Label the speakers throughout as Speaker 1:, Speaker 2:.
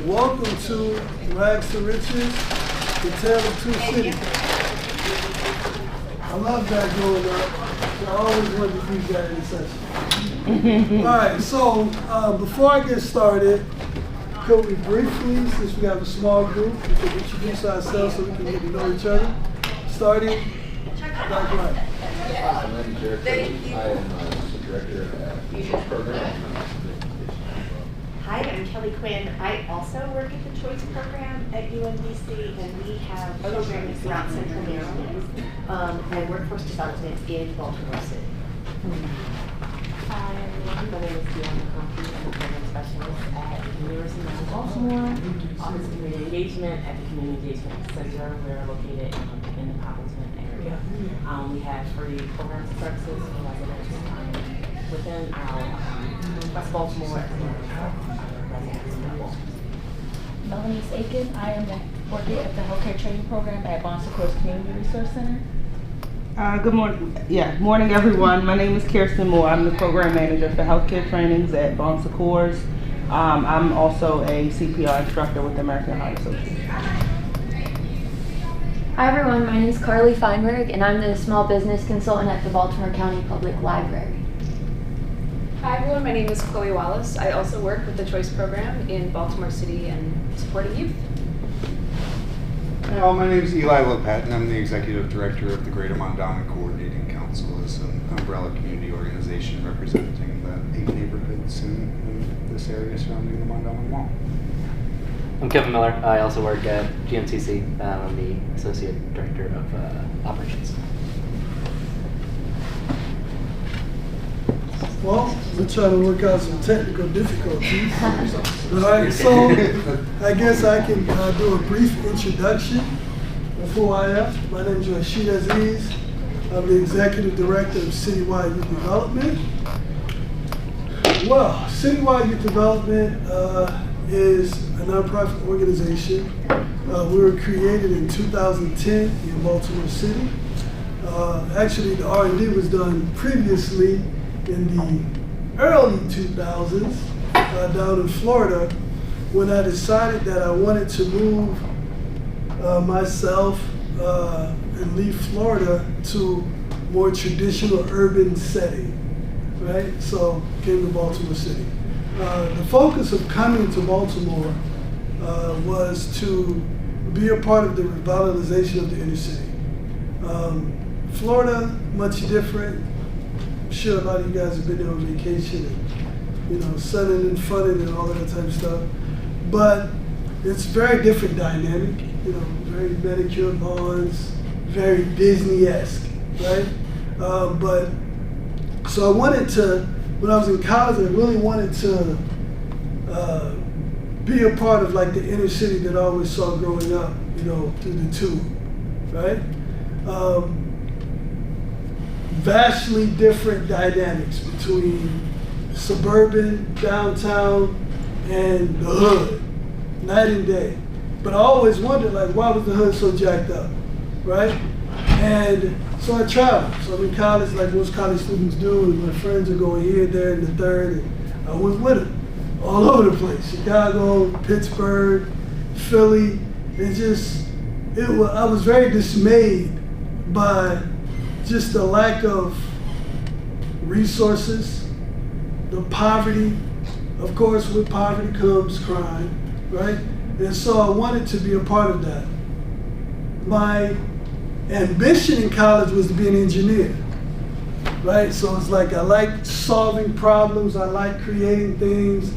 Speaker 1: Welcome to Rags to Riches, the Tale of Two Cities. I love that growing up. I always wanted to use that in a session. All right, so before I get started, could we briefly, since we have a small group, we can introduce ourselves so we can get to know each other. Starting, Dr. Wright.
Speaker 2: My name is Derek. I am the director of the Choice Program.
Speaker 3: Hi, I'm Kelly Quinn. I also work at the Choice Program at UMBC, and we have programs throughout Central Maryland and workforce development in Baltimore City.
Speaker 4: Hi everyone, my name is Deanna Coffey. I'm a program specialist at the University of Baltimore, Office of Community Engagement at the Community Engagement Center. We're located in the Appleton area. We have free programs and services for residents within our West Baltimore as well as our residents in Baltimore.
Speaker 5: Melanie Aiken. I am working at the healthcare training program at Bon Secours Community Resource Center.
Speaker 6: Good morning. Morning everyone. My name is Kirsten Moore. I'm the program manager for healthcare trainings at Bon Secours. I'm also a CPR instructor with the American Heart Association.
Speaker 7: Hi everyone, my name is Carly Feinberg and I'm the small business consultant at the Baltimore County Public Library.
Speaker 8: Hi everyone, my name is Chloe Wallace. I also work with the Choice Program in Baltimore City and supporting youth.
Speaker 9: Hello, my name is Eli Lopat, and I'm the Executive Director of the Greater Mondawmin Coordinating Council. It's an umbrella community organization representing the 8 neighborhoods in this area surrounding the Mondawmin Mall.
Speaker 10: I'm Kevin Miller. I also work at GMCC. I'm the Associate Director of Operations.
Speaker 1: Well, we're trying to work out some technical difficulties. All right, so I guess I can do a brief introduction of who I am. My name is Rasheed Aziz. I'm the Executive Director of CityWide Youth Development. Well, CityWide Youth Development is a nonprofit organization. We were created in 2010 in Baltimore City. Actually, the R&D was done previously in the early 2000s down in Florida, when I decided that I wanted to move myself and leave Florida to more traditional urban setting, right? So came to Baltimore City. The focus of coming to Baltimore was to be a part of the revitalization of the inner city. Florida, much different. I'm sure a lot of you guys have been there on vacation and, sunning and funning and all that type of stuff. But it's very different dynamic, very manicured lawns, very Disney-esque, right? So I wanted to, when I was in college, I really wanted to be a part of like the inner city that I always saw growing up, through the tube, right? Vastly different dynamics between suburban, downtown, and the hood, night and day. But I always wondered, why was the hood so jacked up, right? And so I traveled. So I'm in college, like most college students do, and my friends are going here, there, and the third, and I went with them all over the place. Chicago, Pittsburgh, Philly, I was very dismayed by just the lack of resources, the poverty. Of course, with poverty comes crime, right? And so I wanted to be a part of that. My ambition in college was to be an engineer, right? So it's like I like solving problems, I like creating things.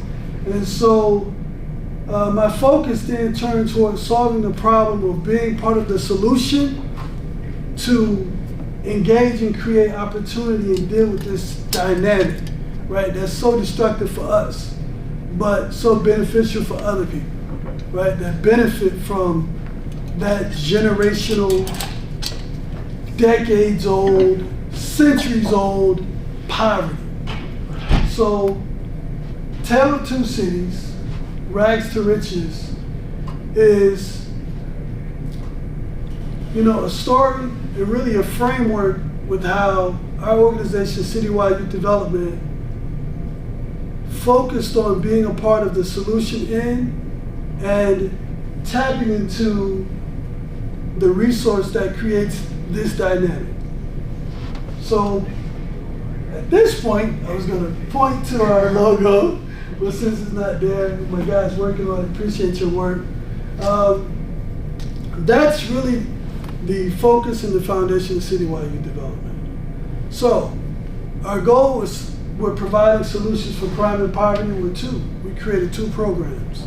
Speaker 1: And so my focus then turned towards solving the problem of being part of the solution to engage and create opportunity and deal with this dynamic, right? That's so destructive for us, but so beneficial for other people, right? That benefit from that generational, decades old, centuries old poverty. So, Tale of Two Cities, Rags to Riches, is a story and really a framework with how our organization, CityWide Youth Development, focused on being a part of the solution in and tapping into the resource that creates this dynamic. So at this point, I was going to point to our logo, but since it's not there, my guys working on it, appreciate your work. That's really the focus and the foundation of CityWide Youth Development. So our goal was, we're providing solutions for crime and poverty with two. We created 2 programs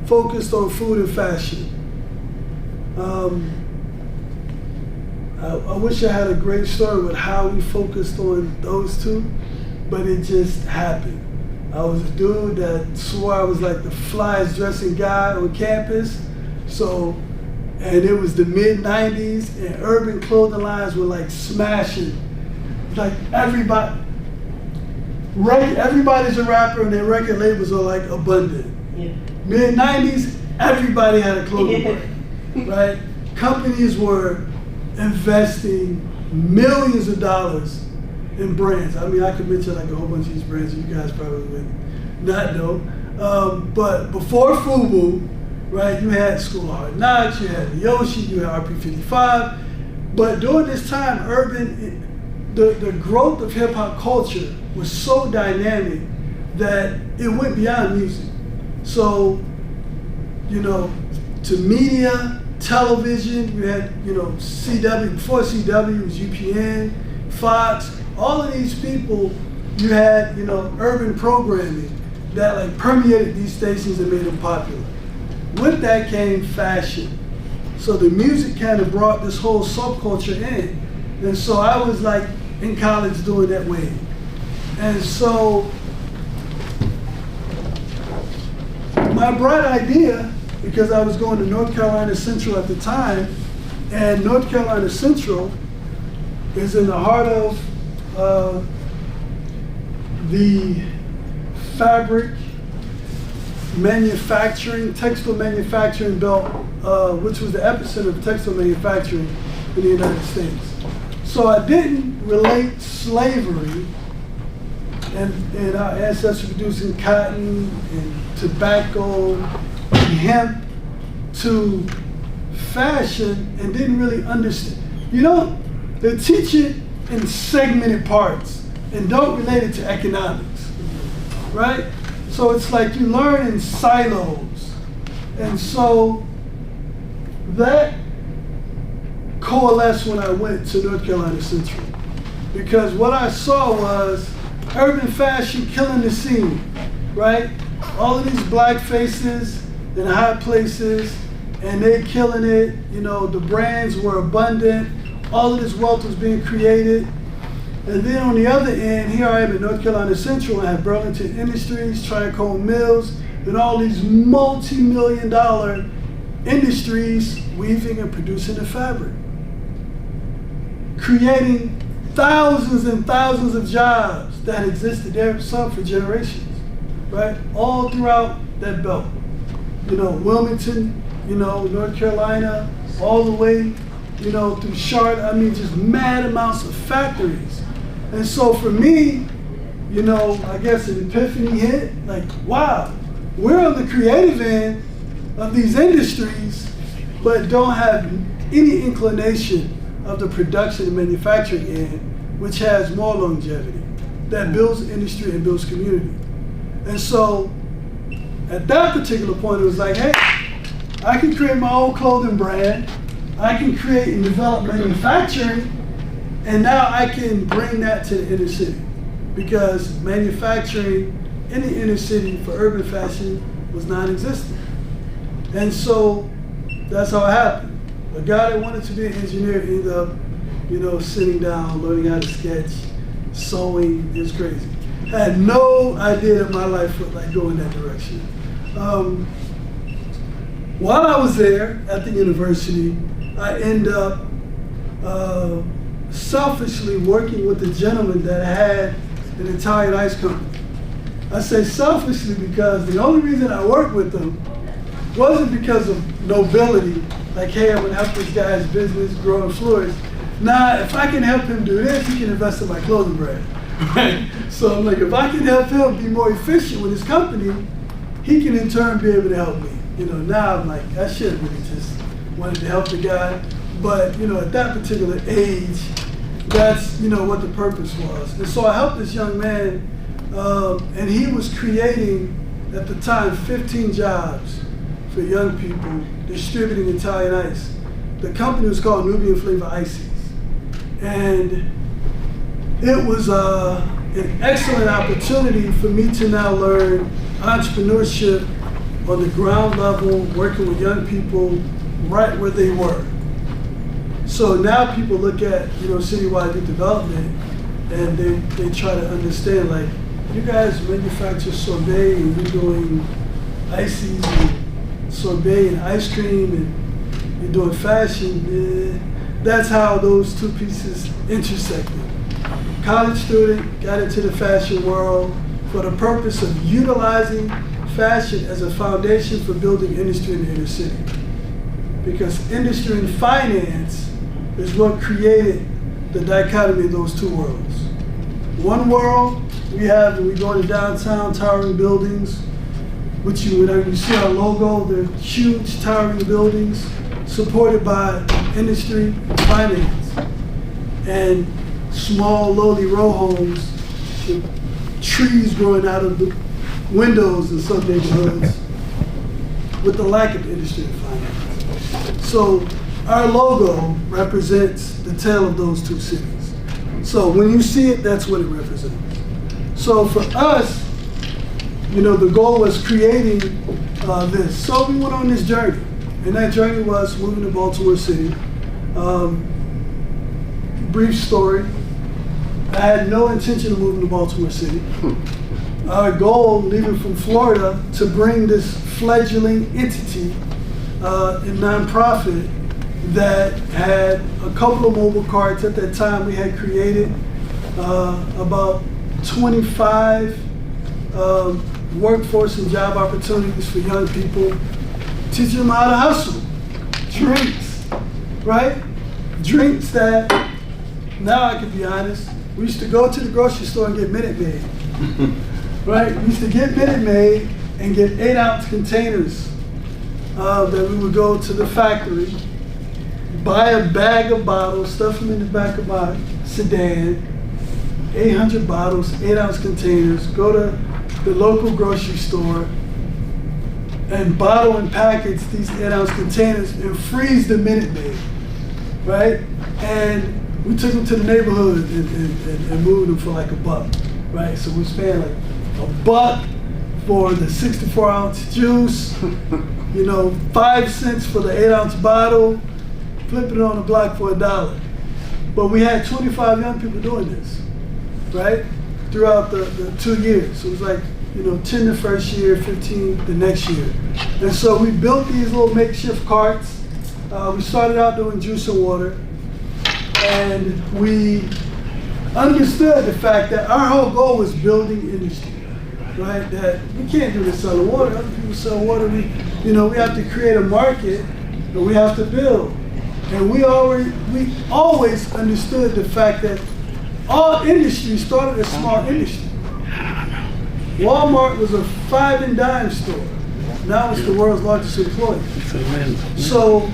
Speaker 1: focused on food and fashion. I wish I had a great story with how we focused on those 2, but it just happened. I was a dude that swore I was like the flyest dressing guy on campus. So, and it was the mid-90s, and urban clothing lines were like smashing. Like everybody's a rapper, and their record labels are like abundant.
Speaker 6: Yeah.
Speaker 1: Mid-90s, everybody had a clothing brand, right? Companies were investing millions of dollars in brands. I mean, I could mention like a whole bunch of these brands you guys probably would not know. But before FUBU, right, you had School of Hard Knocks, you had Yoshi, you had RP55. But during this time, the growth of hip hop culture was so dynamic that it went beyond music. So, you know, to media, television, you had, you know, CW, before CW it was UPN, Fox, all of these people, you had, you know, urban programming that like permeated these stations and made them popular. With that came fashion. So the music kind of brought this whole subculture in. And so I was like in college doing that wave. And so my bright idea, because I was going to North Carolina Central at the time, and North Carolina Central is in the heart of the fabric manufacturing, textile manufacturing belt, which was the epicenter of textile manufacturing in the United States. So I didn't relate slavery and our ancestors producing cotton and tobacco and hemp to fashion, and didn't really understand. You know, they teach it in segmented parts and don't relate it to economics, right? So it's like you learn in silos. And so that coalesced when I went to North Carolina Central, because what I saw was urban fashion killing the scene, right? All of these black faces in high places, and they killing it. You know, the brands were abundant. All of this wealth was being created. And then on the other end, here I am in North Carolina Central, and I have Burlington Industries, Triacone Mills, and all these multi-million-dollar industries weaving and producing the fabric, creating thousands and thousands of jobs that existed there, some for generations, right? All throughout that belt. You know, Wilmington, you know, North Carolina, all the way, you know, through Charlotte. I mean, just mad amounts of factories. And so for me, you know, I guess an epiphany hit, like, wow, we're on the creative end of these industries, but don't have any inclination of the production and manufacturing end, which has more longevity, that builds industry and builds community. And so at that particular point, it was like, hey, I can create my own clothing brand, I can create and develop manufacturing, and now I can bring that to the inner city, because manufacturing in the inner city for urban fashion was non-existent. And so that's how it happened. A guy that wanted to be an engineer ended up, you know, sitting down, learning how to sketch, sewing. It was crazy. I had no idea that my life would like go in that direction. While I was there at the university, I ended up selfishly working with a gentleman that had an Italian ice company. I say selfishly because the only reason I worked with him wasn't because of nobility, like, hey, I'm gonna help this guy's business grow and flourish. Nah, if I can help him do this, he can invest in my clothing brand, right? So I'm like, if I can help him be more efficient with his company, he can in turn be able to help me. Now I'm like, I should have really just wanted to help the guy. But, at that particular age, that's, what the purpose was. And so I helped this young man, and he was creating, at the time, 15 jobs for young people distributing Italian ice. The company was called Nubian Flavor Ices. And it was an excellent opportunity for me to now learn entrepreneurship on the ground level, working with young people right where they were. So now people look at, CityWide Youth Development, and they try to understand, like, you guys manufacture sorbet and you're doing ices and sorbet and ice cream and you're doing fashion. That's how those two pieces intersected. College student got into the fashion world for the purpose of utilizing fashion as a foundation for building industry in the inner city. Because industry and finance is what created the dichotomy of those two worlds. One world, we go into downtown, towering buildings, which when you see our logo, they're huge towering buildings supported by industry and finance. And small, lowly row homes with trees growing out of the windows in some neighborhoods with the lack of industry and finance. So our logo represents the tale of those two cities. So when you see it, that's what it represents. So for us, the goal was creating this. So we went on this journey, and that journey was moving to Baltimore City. Brief story, I had no intention of moving to Baltimore City. Our goal, leaving from Florida, to bring this fledgling entity, a nonprofit that had a couple of mobile carts. At that time, we had created about 25 workforce and job opportunities for young people, teaching them how to hustle. Drinks, right? Drinks that, now I can be honest, we used to go to the grocery store and get Minute Maid. Right? We used to get Minute Maid and get 8-ounce containers that we would go to the factory, buy a bag of bottles, stuff them in the back of my sedan, 800 bottles, 8-ounce containers, go to the local grocery store and bottle and package these 8-ounce containers and freeze the Minute Maid, right? And we took them to the neighborhood and moved them for like $1, right? So we spent like $1 for the 64-ounce juice, 5 cents for the 8-ounce bottle, flipping it on the block for $1. But we had 25 young people doing this, right? Throughout the 2 years. So it was like, 10 the first year, 15 the next year. And so we built these little makeshift carts. We started out doing juice and water. And we understood the fact that our whole goal was building industry, right? That we can't do this selling water. Other people sell water. We have to create a market, and we have to build. And we always understood the fact that all industry started as small industry. Walmart was a 5 and dime store. Now it's the world's largest employer. So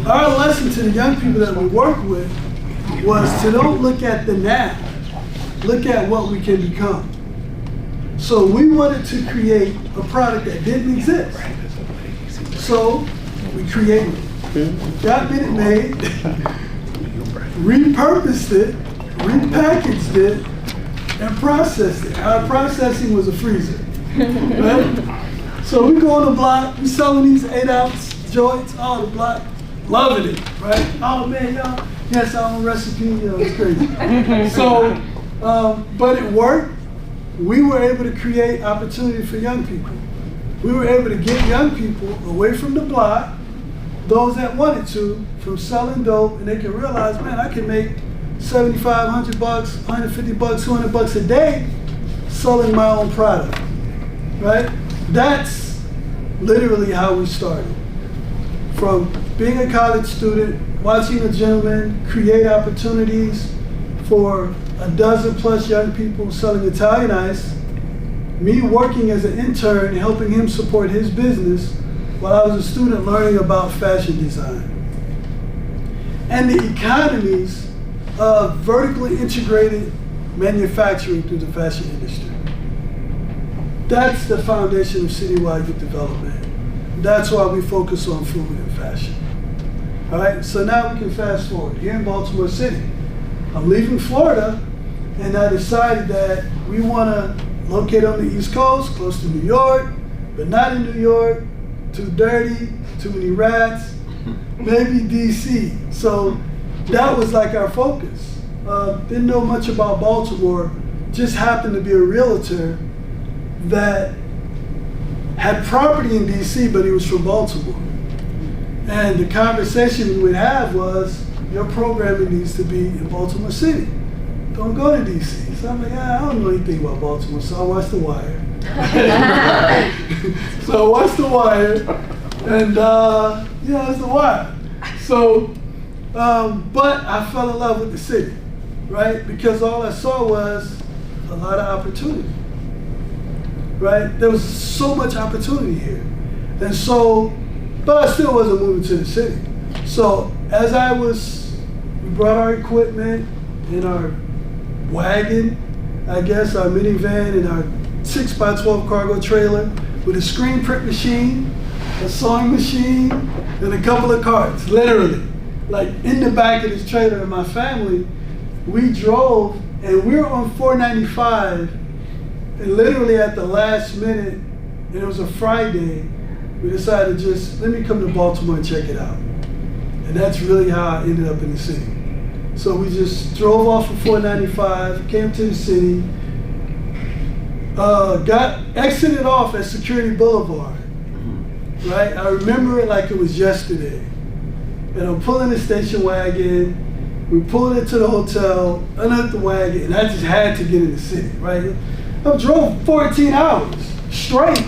Speaker 1: our lesson to the young people that we work with was to don't look at the now, look at what we can become. So we wanted to create a product that didn't exist. So we created it, got Minute Maid, repurposed it, repackaged it, and processed it. Our processing was a freezer, right? So we go on the block, we selling these 8-ounce joints, all the block, loving it, right? Oh man, y'all, yes, our own recipe, it's crazy. So, but it worked. We were able to create opportunity for young people. We were able to get young people away from the block, those that wanted to, from selling dope, and they can realize, man, I can make $75, $100, $150, $200 a day selling my own product, right? That's literally how we started. From being a college student, watching a gentleman create opportunities for a dozen plus young people selling Italian ice, me working as an intern, helping him support his business while I was a student learning about fashion design. And the economies of vertically integrated manufacturing through the fashion industry. That's the foundation of CityWide Youth Development. That's why we focus on food and fashion. All right, so now we can fast forward. Here in Baltimore City, I'm leaving Florida, and I decided that we want to locate on the East Coast, close to New York, but not in New York, too dirty, too many rats, maybe DC. So that was like our focus. Didn't know much about Baltimore, just happened to be a realtor that had property in DC, but he was from Baltimore. And the conversation we would have was, your programming needs to be in Baltimore City. Don't go to DC. So I'm like, I don't know anything about Baltimore, so I watched The Wire. So I watched The Wire, and yeah, it's The Wire. So, but I fell in love with the city, right? Because all I saw was a lot of opportunity, right? There was so much opportunity here. And so, but I still wasn't moving to the city. So as we brought our equipment in our wagon, I guess, our minivan, and our 6x12 cargo trailer with a screen print machine, a sewing machine, and a couple of carts, literally. Like in the back of this trailer, and my family, we drove, and we were on 495, and literally at the last minute, and it was a Friday, we decided just, let me come to Baltimore and check it out. And that's really how I ended up in the city. So we just drove off of 495, came to the city, exited off at Security Boulevard, right? I remember it like it was yesterday. And I'm pulling the station wagon, we pulled into the hotel, unhooked the wagon, and I just had to get in the city, right? I drove 14 hours straight,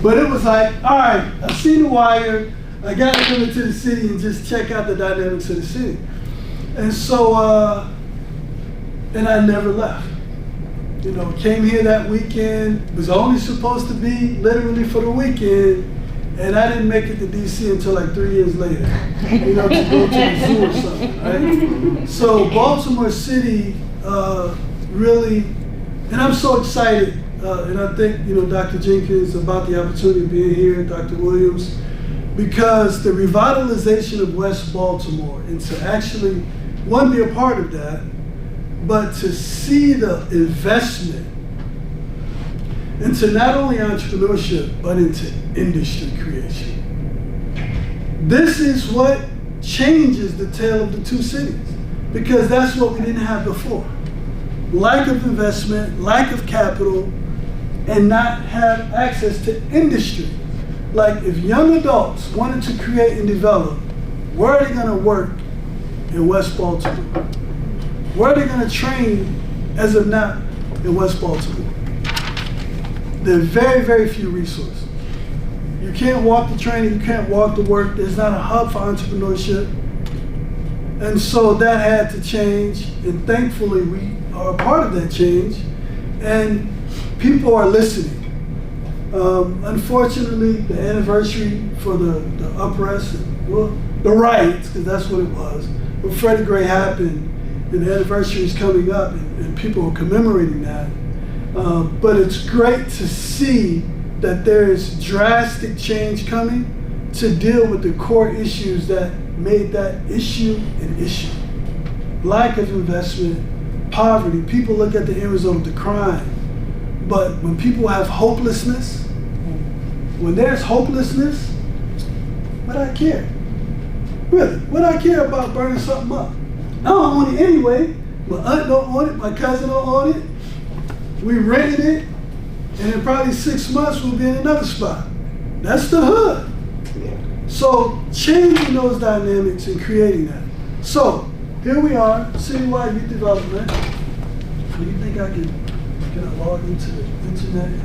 Speaker 1: but it was like, all right, I've seen The Wire, I gotta come into the city and just check out the dynamics of the city. And so, and I never left. You know, came here that weekend, was only supposed to be literally for the weekend, and I didn't make it to DC until like 3 years later, you know, to go to the zoo or something, right? So Baltimore City really, and I'm so excited, and I think, you know, Dr. Jenkins about the opportunity of being here, Dr. Williams, because the revitalization of West Baltimore, and to actually, one, be a part of that, but to see the investment into not only entrepreneurship, but into industry creation. This is what changes the tale of the two cities, because that's what we didn't have before. Lack of investment, lack of capital, and not have access to industry. Like if young adults wanted to create and develop, where are they gonna work in West Baltimore? Where are they gonna train as of now in West Baltimore? There are very, very few resources. You can't walk the training, you can't walk the work. There's not a hub for entrepreneurship. And so that had to change, and thankfully we are a part of that change, and people are listening. Unfortunately, the anniversary for the unrest, well, the riots, because that's what it was, when Freddie Gray happened, and the anniversary is coming up, and people are commemorating that. But it's great to see that there is drastic change coming to deal with the core issues that made that issue an issue. Lack of investment, poverty. People look at the end result of the crime. But when people have hopelessness, when there's hopelessness, what do I care? Really, what do I care about burning something up? I don't own it anyway. My aunt don't own it, my cousin don't own it. We rented it, and in probably 6 months we'll be in another spot. That's the hood. So changing those dynamics and creating that. So here we are, CityWide Youth Development. Do you think I can log into the internet and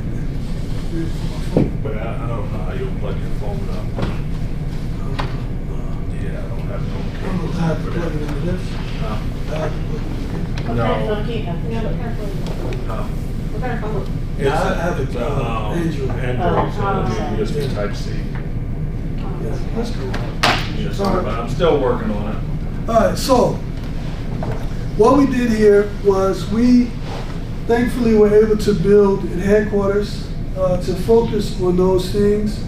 Speaker 1: read from my phone?
Speaker 11: But I don't know how you'll plug your phone up. Yeah, I don't have no cable.
Speaker 1: I don't have to plug it into this.
Speaker 11: No.
Speaker 1: I have to plug it into this.
Speaker 11: No.
Speaker 3: What kind of phone do you have?
Speaker 11: No.
Speaker 3: What kind of phone?
Speaker 11: It's
Speaker 1: I have
Speaker 11: it's
Speaker 1: a Android.
Speaker 11: Android, so
Speaker 3: Oh,
Speaker 11: it's USB Type C.
Speaker 1: Yeah, that's cool.
Speaker 11: Yeah, sorry, but I'm still working on it.
Speaker 1: All right, so what we did here was we thankfully were able to build a headquarters to focus on those things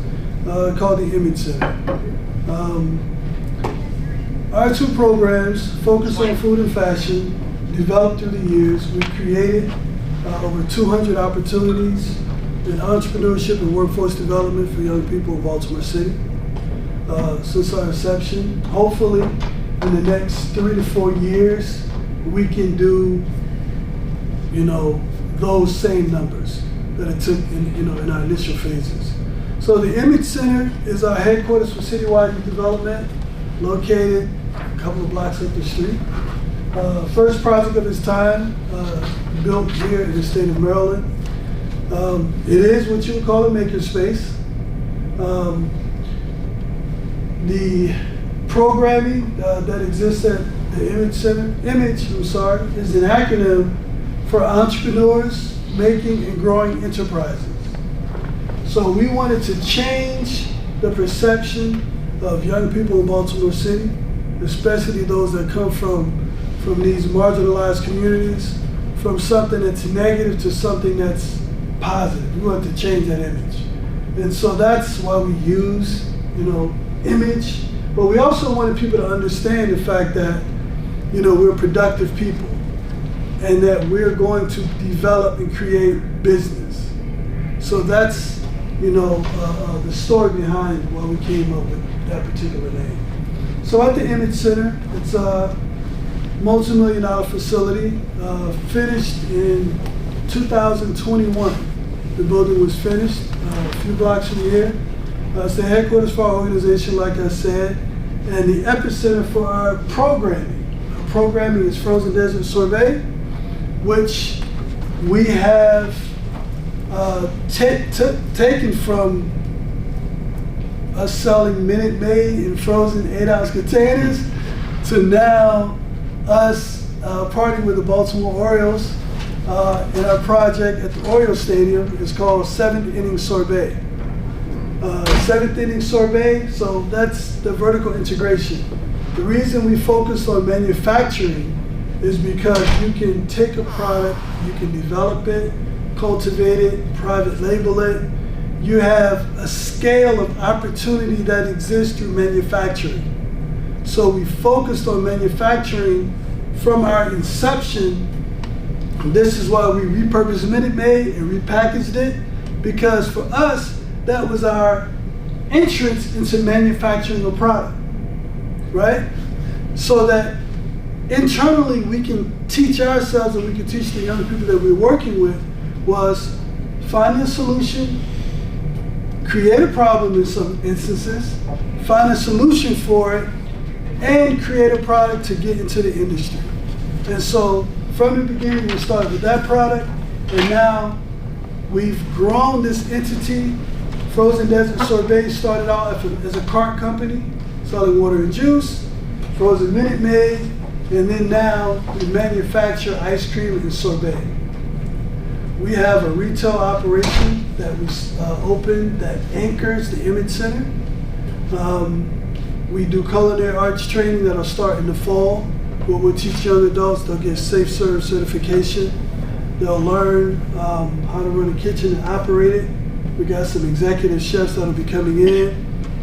Speaker 1: called the EMAGE Center. Our two programs focus on food and fashion, developed through the years. We created over 200 opportunities in entrepreneurship and workforce development for young people in Baltimore City since our inception. Hopefully, in the next 3 to 4 years, we can do, those same numbers that it took in our initial phases. So the EMAGE Center is our headquarters for CityWide Youth Development, located a couple of blocks up the street. First project of its time, built here in the state of Maryland. It is what you would call a makerspace. The programming that exists at the EMAGE Center, is an acronym for entrepreneurs making and growing enterprises. So we wanted to change the perception of young people in Baltimore City, especially those that come from these marginalized communities, from something that's negative to something that's positive. We want to change that image. And so that's why we use, image, but we also wanted people to understand the fact that, we're productive people and that we're going to develop and create business. So that's, the story behind why we came up with that particular name. So at the EMAGE Center, it's a multi-million-dollar facility, finished in 2021. The building was finished a few blocks from here. It's the headquarters for our organization, like I said, and the epicenter for our programming. Our programming is Frozen Desert Sorbet, which we have taken from us selling Minute Maid in frozen 8-ounce containers to now us partnering with the Baltimore Orioles in our project at the Oriole Stadium. It's called 7th Inning Sorbet. 7th Inning Sorbet, so that's the vertical integration. The reason we focus on manufacturing is because you can take a product, you can develop it, cultivate it, private label it. You have a scale of opportunity that exists through manufacturing. So we focused on manufacturing from our inception. This is why we repurposed Minute Maid and repackaged it, because for us, that was our entrance into manufacturing a product, right? So that internally we can teach ourselves and we can teach the young people that we're working with was find a solution, create a problem in some instances, find a solution for it, and create a product to get into the industry. And so from the beginning, we started with that product, and now we've grown this entity. Frozen Desert Sorbet started out as a cart company, selling water and juice, Frozen Minute Maid, and then now we manufacture ice cream and sorbet. We have a retail operation that we opened that anchors the EMAGE Center. We do culinary arts training that'll start in the fall, where we'll teach young adults. They'll get Safe Serve certification. They'll learn how to run a kitchen and operate it. We got some executive chefs that'll be coming in.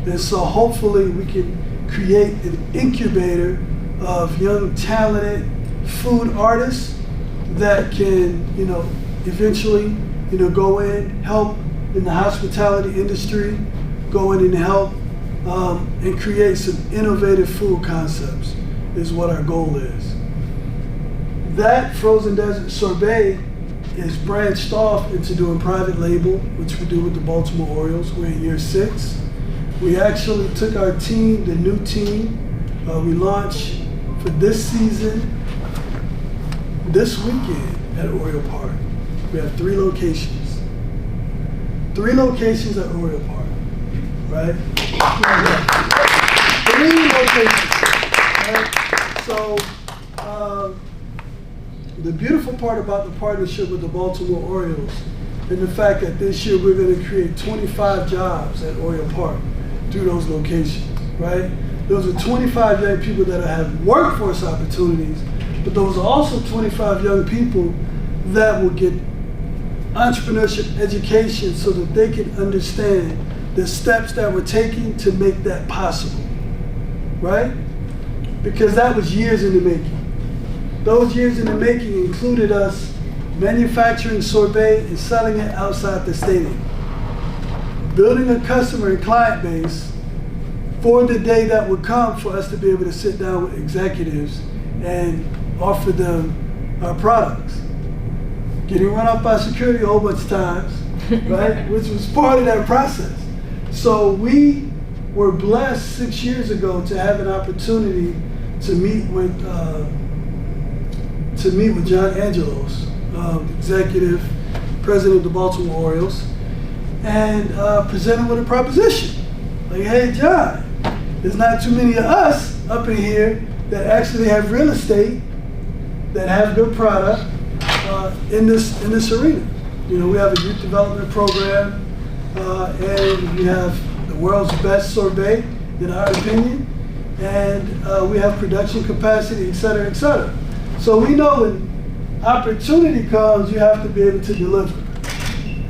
Speaker 1: And so hopefully we can create an incubator of young, talented food artists that can, eventually, go in, help in the hospitality industry, go in and help and create some innovative food concepts is what our goal is. That Frozen Desert Sorbet is branched off into doing private label, which we do with the Baltimore Orioles. We're in year 6. We actually took our team, the new team, we launched for this season, this weekend at Oriole Park. We have 3 locations. 3 locations at Oriole Park, right? 3 locations, right? So, the beautiful part about the partnership with the Baltimore Orioles in the fact that this year we're going to create 25 jobs at Oriole Park through those locations, right? Those are 25 young people that have workforce opportunities, but those are also 25 young people that will get entrepreneurship education so that they can understand the steps that we're taking to make that possible, right? Because that was years in the making. Those years in the making included us manufacturing sorbet and selling it outside the stadium, building a customer and client base for the day that would come for us to be able to sit down with executives and offer them our products. Getting run off by security a whole bunch of times, right? Which was part of that process. So we were blessed 6 years ago to have an opportunity to meet with John Angelos, executive president of the Baltimore Orioles, and present him with a proposition. Like, hey, John, there's not too many of us up in here that actually have real estate, that have good product in this arena. You know, we have a youth development program, and we have the world's best sorbet, in our opinion, and we have production capacity, et cetera, et cetera. So we know when opportunity comes, you have to be able to deliver.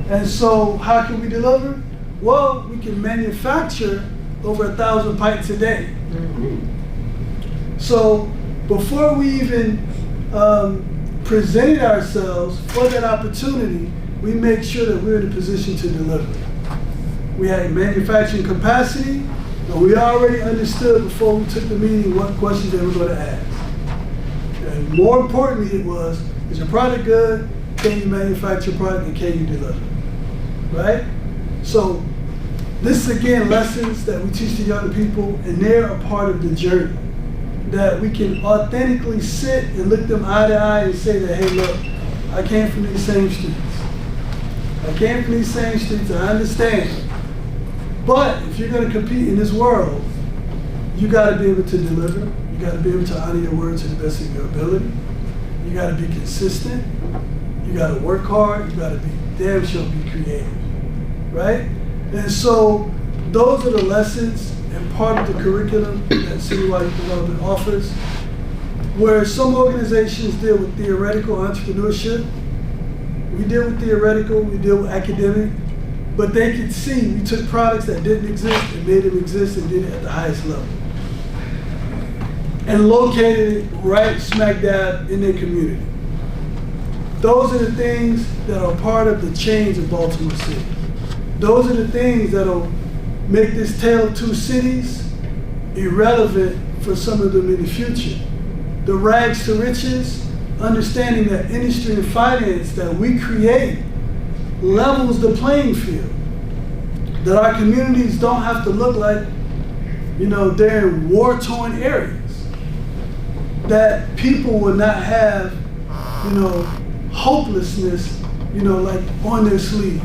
Speaker 1: And so how can we deliver? Well, we can manufacture over 1,000 pints a day. So before we even presented ourselves for that opportunity, we made sure that we're in a position to deliver. We had manufacturing capacity, and we already understood before we took the meeting what questions they were going to ask. And more importantly, it was, is your product good? Can you manufacture a product, and can you deliver? Right? So this is, again, lessons that we teach the young people, and they're a part of the journey. That we can authentically sit and look them eye to eye and say that, hey, look, I came from these same streets. I came from these same streets, I understand. But if you're going to compete in this world, you got to be able to deliver. You got to be able to honor your word to the best of your ability. You got to be consistent. You got to work hard. You got to be damn sure be creative, right? And so those are the lessons and part of the curriculum that CityWide Development offers, where some organizations deal with theoretical entrepreneurship. We deal with theoretical, we deal with academic, but they could see we took products that didn't exist and made them exist and did it at the highest level. And located it right smack dab in their community. Those are the things that are part of the change of Baltimore City. Those are the things that'll make this tale of two cities irrelevant for some of them in the future. The rags to riches, understanding that industry and finance that we create levels the playing field. That our communities don't have to look like, you know, they're in war-torn areas. That people will not have, you know, hopelessness, you know, like on their sleeves.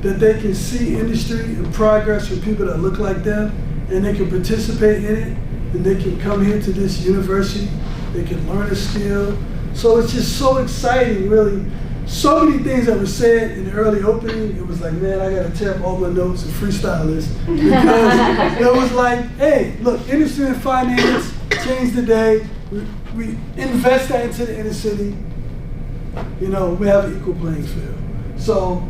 Speaker 1: That they can see industry and progress from people that look like them, and they can participate in it, and they can come here to this university, they can learn a skill. So it's just so exciting, really. So many things that were said in the early opening, it was like, man, I gotta tear up all my notes and freestyle this. Because it was like, hey, look, industry and finance changed the day. We invest that into the inner city. You know, we have an equal playing field. So,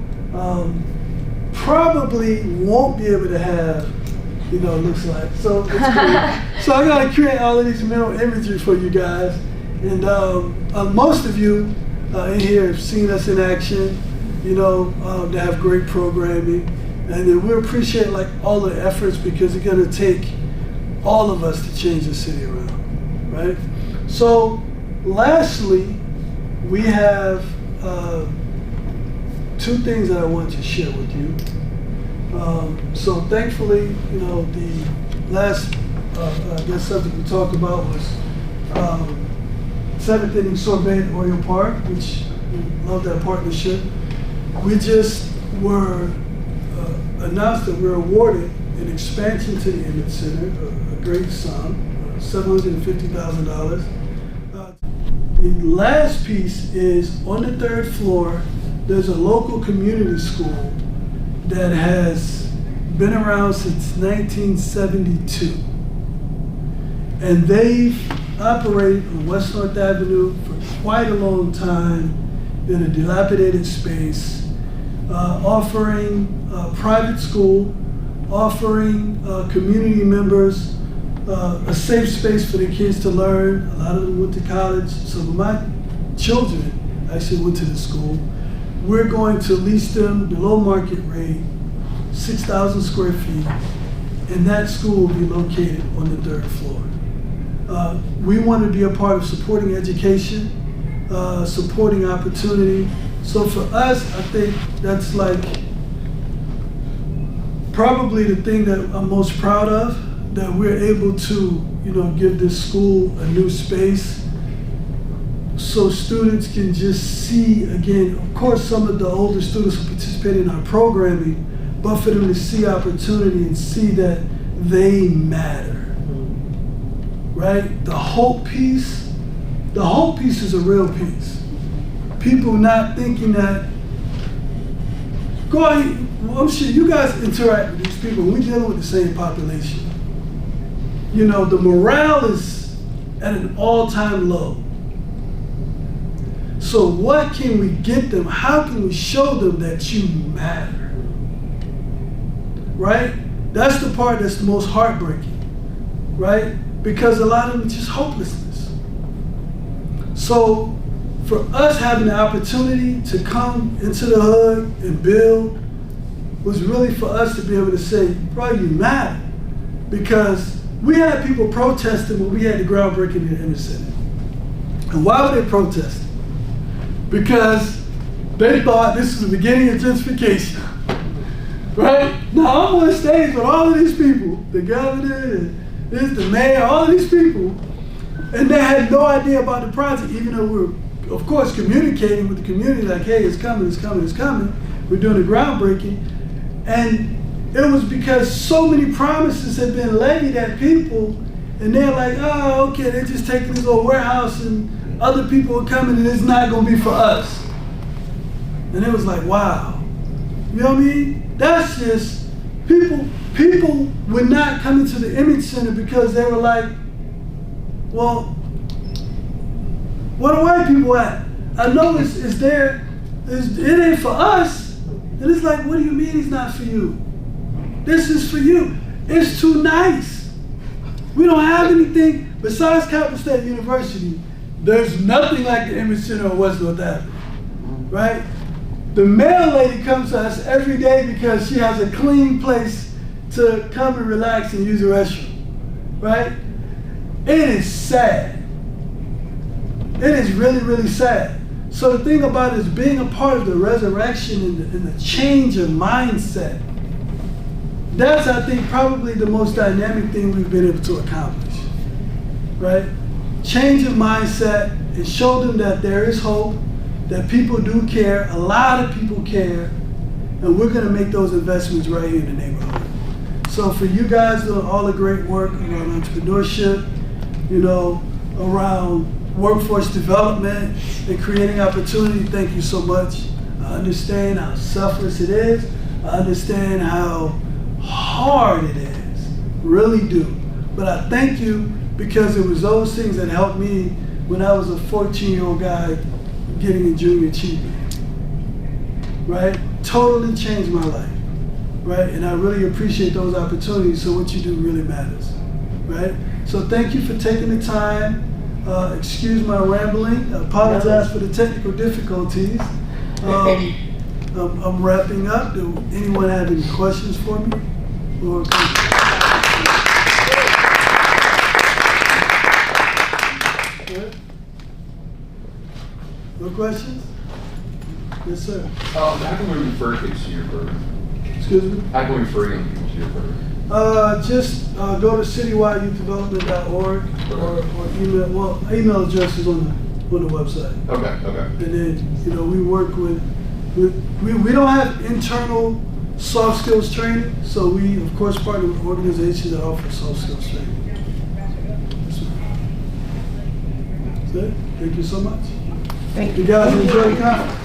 Speaker 1: probably won't be able to have, you know, looks like. So it's cool. So I gotta create all of these mental imagery for you guys. And most of you in here have seen us in action, you know, they have great programming. And then we appreciate like all the efforts because it's gonna take all of us to change the city around, right? So lastly, we have two things that I want to share with you. So thankfully, you know, the last subject we talked about was 7th inning sorbet at Oriole Park, which we love that partnership. We just were announced that we're awarded an expansion to the EMAGE Center, a great sum, $750,000. The last piece is on the 3rd floor there's a local community school that has been around since 1972. And they've operated on West North Avenue for quite a long time in a dilapidated space, offering private school, offering community members a safe space for their kids to learn. A lot of them went to college. Some of my children actually went to the school. We're going to lease them below market rate, 6,000 square feet, and that school will be located on the 3rd floor. We want to be a part of supporting education, supporting opportunity. So for us, I think that's like probably the thing that I'm most proud of, that we're able to, give this school a new space so students can just see, again, of course some of the older students who participate in our programming, but for them to see opportunity and see that they matter, right? The hope piece is a real piece. People not thinking that, I'm sure you guys interact with these people, we're dealing with the same population. The morale is at an all-time low. So what can we get them? How can we show them that you matter? Right? That's the part that's the most heartbreaking, right? Because a lot of them are just hopelessness. So for us having the opportunity to come into the hood and build was really for us to be able to say, bro, you matter. Because we had people protesting when we had the groundbreaking in the inner city. And why were they protesting? Because they thought this was the beginning of gentrification. Right? Now I'm on stage with all of these people, the governor, the mayor, all of these people, and they had no idea about the project, even though we're, of course, communicating with the community like, hey, it's coming, it's coming, it's coming. We're doing the groundbreaking. And it was because so many promises had been levied at people, and they're like, oh, okay, they're just taking this old warehouse and other people are coming and it's not gonna be for us. And it was like, wow. You know what I mean? That's just, people would not come into the EMAGE Center because they were like, well, where the white people at? I know it's there, it ain't for us. And it's like, what do you mean it's not for you? This is for you. It's too nice. We don't have anything besides Capital State University. There's nothing like the EMAGE Center on West North Avenue, right? The mail lady comes to us every day because she has a clean place to come and relax and use the restroom, right? It is sad. It is really, really sad. So the thing about it is being a part of the resurrection and the change of mindset. That's, I think, probably the most dynamic thing we've been able to accomplish, right? Change of mindset and show them that there is hope, that people do care, a lot of people care, and we're gonna make those investments right here in the neighborhood. So for you guys doing all the great work around entrepreneurship, around workforce development and creating opportunity, thank you so much. I understand how selfless it is. I understand how hard it is, really do. But I thank you because it was those things that helped me when I was a 14-year-old guy getting a junior achievement, right? Totally changed my life, right? And I really appreciate those opportunities, so what you do really matters, right? So thank you for taking the time. Excuse my rambling. I apologize for the technical difficulties. I'm wrapping up. Do anyone have any questions for me? Or no questions? Yes, sir.
Speaker 2: How can we refer kids to your program?
Speaker 1: Excuse me?
Speaker 2: How can we refer young people to your program?
Speaker 1: Just go to CityWideYouthDevelopment.org or email address is on the website.
Speaker 2: Okay.
Speaker 1: And then, we work with we don't have internal soft skills training, so we, of course, partner with organizations that offer soft skills training. That's it. Thank you so much.
Speaker 6: Thank you.
Speaker 1: You guys enjoy the conference.